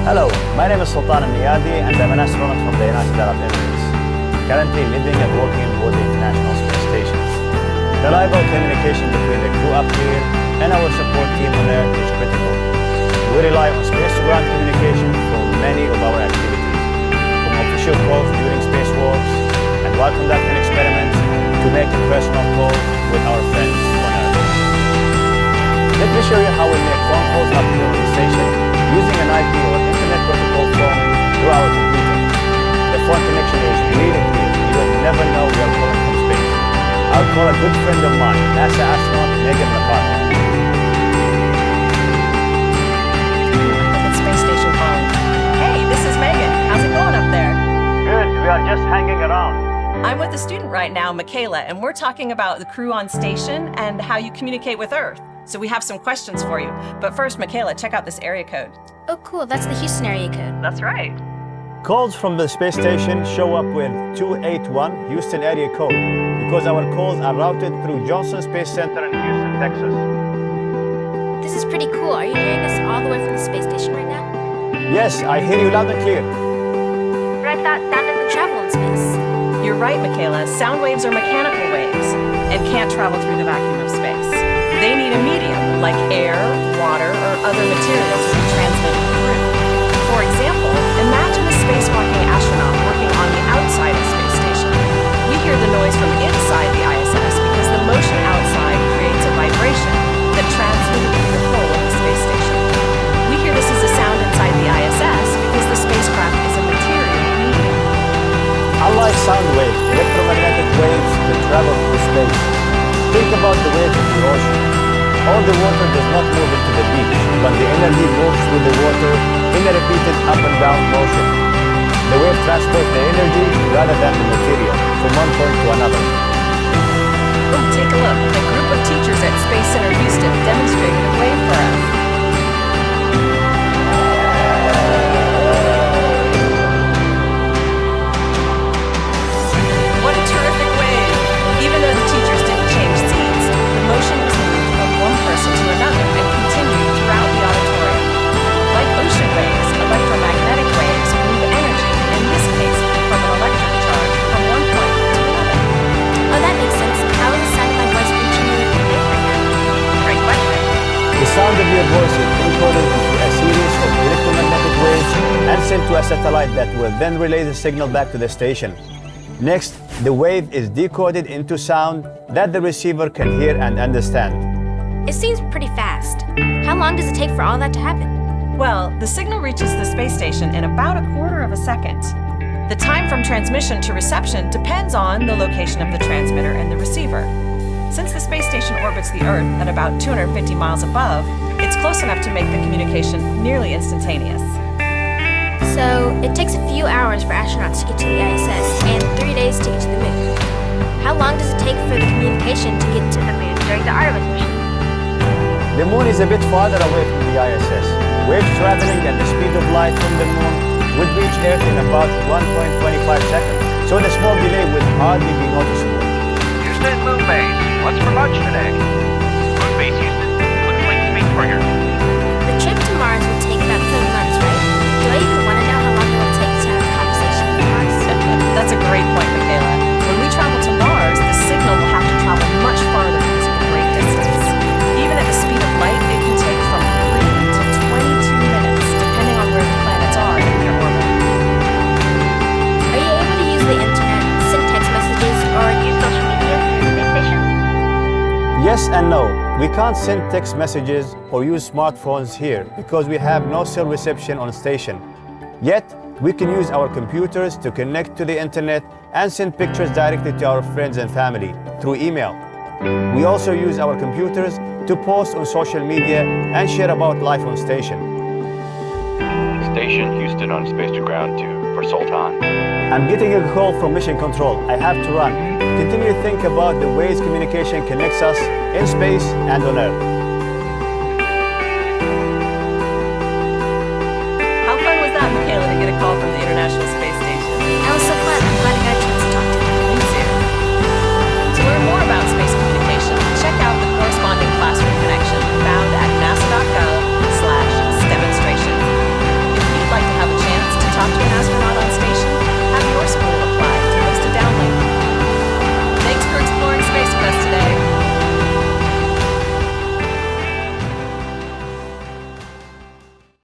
Hello, my name is Sultan Al-Niyadi and I'm an astronaut from the United Arab Emirates, currently living and working aboard the International Space Station. Reliable communication between the crew up here and our support team on Earth is critical. We rely on space-to-ground communication for many of our activities, from official calls during spacewalks and while conducting experiments to making personal calls with our friends on Earth. Let me show you how we make phone calls up here on the station using an IP or Internet Protocol phone through our computer. The phone connection is really clear. You will never know we are calling from space. I'll call a good friend of mine, NASA astronaut Megan McCarthy. The space station phone. Hey, this is Megan. How's it going up there? Good, we are just hanging around. I'm with a student right now, Michaela, and we're talking about the crew on station and how you communicate with Earth. So we have some questions for you. But first, Michaela, check out this area code. Oh, cool. That's the Houston area code. That's right. Calls from the space station show up with 281 Houston area code because our calls are routed through Johnson Space Center in Houston, Texas. This is pretty cool. Are you hearing us all the way from the space station right now? Yes, I hear you loud and clear. But I thought sound doesn't travel in space. You're right, Michaela. Sound waves are mechanical waves and can't travel through the vacuum of space. They need a medium, like air, water, or other materials to be transmitted through. For example, imagine a spacewalking astronaut working on the outside of the space station. We hear the noise from inside the ISS because the motion outside creates a vibration that transmits through the whole of the space station. We hear this as a sound inside the ISS because the spacecraft is a material medium. Unlike sound waves, electromagnetic waves can travel through space. Think about the waves in the ocean. All the water does not move into the beach, but the energy moves through the water in a repeated up and down motion. The wave transports the energy rather than the material from one point to another. Oh, take a look. A group of teachers at Space Center Houston demonstrated a wave for us. What a terrific wave! Even though the teachers didn't change seats, the motion was moved from one person to another and continued throughout the auditorium. Like ocean waves, electromagnetic waves move energy, in this case, from an electric charge from one point to another. Oh, that makes sense. How is the sound of my voice reaching you in space right now? Great question. The sound of your voice is encoded into a series of electromagnetic waves and sent to a satellite that will then relay the signal back to the station. Next, the wave is decoded into sound that the receiver can hear and understand. It seems pretty fast. How long does it take for all that to happen? Well, the signal reaches the space station in about a quarter of a second. The time from transmission to reception depends on the location of the transmitter and the receiver. Since the space station orbits the Earth at about 250 miles above, it's close enough to make the communication nearly instantaneous. So, it takes a few hours for astronauts to get to the ISS and 3 days to get to the moon. How long does it take for the communication to get to the moon during the Artemis mission? The moon is a bit farther away from the ISS. Waves traveling at the speed of light from the moon would reach Earth in about 1.25 seconds, so the small delay would hardly be noticeable. Houston Moon Base, what's for lunch today? Moon Base, Houston. Looks like space burgers. The trip to Mars would take about 7 months, right? Do I even want to know how long it will take to have a conversation with Mars? That's a great point, Michaela. When we travel to Mars, the signal will have to travel much farther because of the great distance. Even at the speed of light, it can take from 3 to 22 minutes, depending on where the planets are in their orbit. Are you able to use the internet, send text messages, or use social media through the space station? Yes and no. We can't send text messages or use smartphones here because we have no cell reception on station. Yet, we can use our computers to connect to the internet and send pictures directly to our friends and family through email. We also use our computers to post on social media and share about life on station. Station Houston on space to ground 2 for Sultan. I'm getting a call from Mission Control. I have to run. Continue to think about the ways communication connects us in space and on Earth.